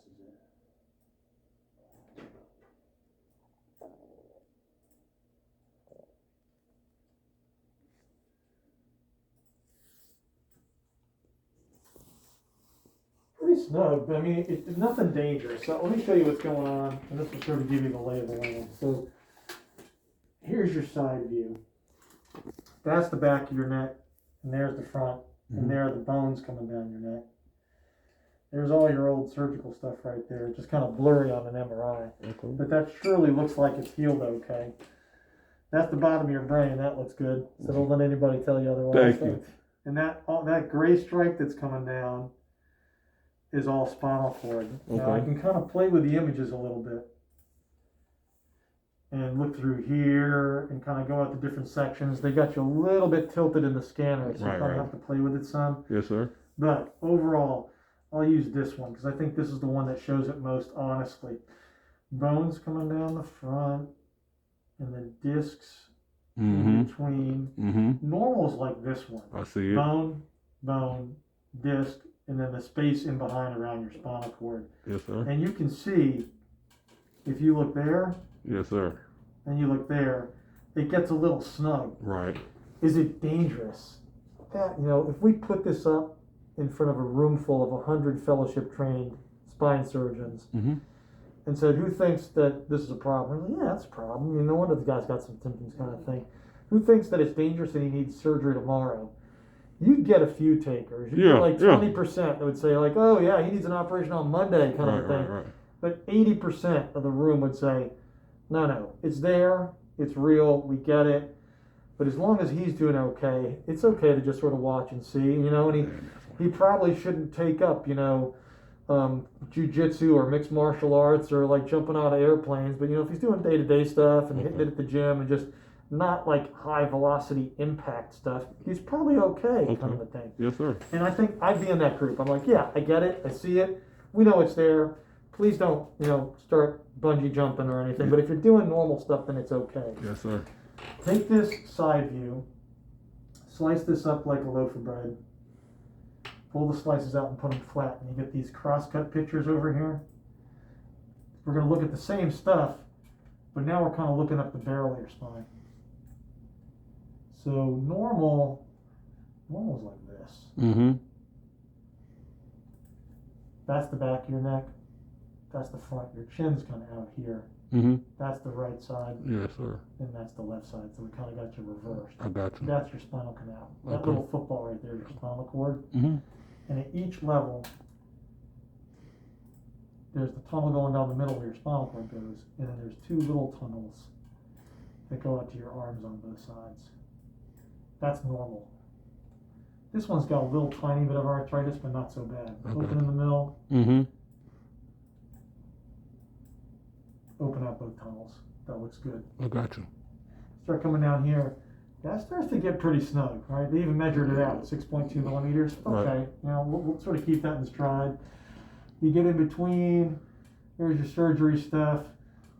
glasses in. Pretty snug, but I mean, it's nothing dangerous. So let me show you what's going on, and this will sort of give you the lay of the land. So here's your side view. That's the back of your neck, and there's the front, and there are the bones coming down your neck. There's all your old surgical stuff right there, just kind of blurry on an MRI. Okay. But that surely looks like it's healed okay. That's the bottom of your brain. That looks good. So don't let anybody tell you otherwise. Thank you. And that gray stripe that's coming down is all spinal cord. Now I can kind of play with the images a little bit and look through here and kind of go out to different sections. They got you a little bit tilted in the scanner, so you kind of have to play with it some. Yes, sir. But overall, I'll use this one because I think this is the one that shows it most honestly. Bones coming down the front, and then discs in between. Normal is like this one. I see it. Bone, disc, and then the space in behind around your spinal cord. Yes, sir. And you can see, if you look there, Yes, sir. and you look there, it gets a little snug. Right. Is it dangerous? That, if we put this up in front of a room full of 100 fellowship trained spine surgeons and said, who thinks that this is a problem? We're like, yeah, that's a problem. I mean, no wonder the guy's got some symptoms kind of thing. Who thinks that it's dangerous and he needs surgery tomorrow? You'd get a few takers. You'd get like 20% that would say like, oh yeah, he needs an operation on Monday kind of a thing. Right. But 80% of the room would say, no, it's there, it's real, we get it. But as long as he's doing okay, it's okay to just sort of watch and see, and he probably shouldn't take up, jiu-jitsu or mixed martial arts or like jumping out of airplanes. But, if he's doing day-to-day stuff and hitting it at the gym and just not like high velocity impact stuff, he's probably okay kind of a thing. Yes, sir. And I think I'd be in that group. I'm like, yeah, I get it, I see it, we know it's there. Please don't, start bungee jumping or anything. But if you're doing normal stuff, then it's okay. Yes, sir. Take this side view, slice this up like a loaf of bread, pull the slices out and put them flat, and you get these cross-cut pictures over here. We're going to look at the same stuff, but now we're kind of looking up the barrel of your spine. So normal's like this. That's the back of your neck. That's the front. Your chin's kind of out here. That's the right side. Yes, sir. And that's the left side. So we kind of got you reversed. I got you. That's your spinal canal. That Okay. little football right there is your spinal cord. And at each level, there's the tunnel going down the middle where your spinal cord goes, and then there's two little tunnels that go out to your arms on both sides. That's normal. This one's got a little tiny bit of arthritis, but not so bad. Okay. Open in the middle. Open up both tunnels. That looks good. I got you. Start coming down here. That starts to get pretty snug, right? They even measured it out, 6.2 millimeters. Okay, Right. We'll sort of keep that in stride. You get in between. There's your surgery stuff.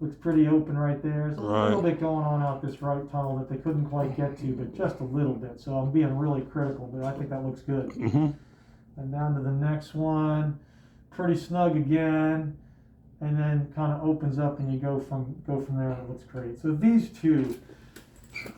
Looks pretty open right there. There's a little bit going on out this right tunnel that they couldn't quite get to, but just a little bit. So I'm being really critical, but I think that looks good. And down to the next one. Pretty snug again. And then kind of opens up and you go from there, and it looks great. So these two,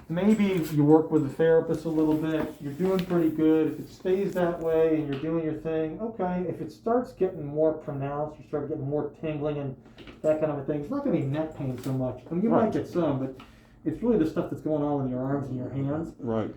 maybe you work with the therapist a little bit, you're doing pretty good. If it stays that way and you're doing your thing, okay. If it starts getting more pronounced, you start getting more tingling and that kind of a thing, it's not going to be neck pain so much. I mean, you might get some, but it's really the stuff that's going on in your arms and your hands. Right.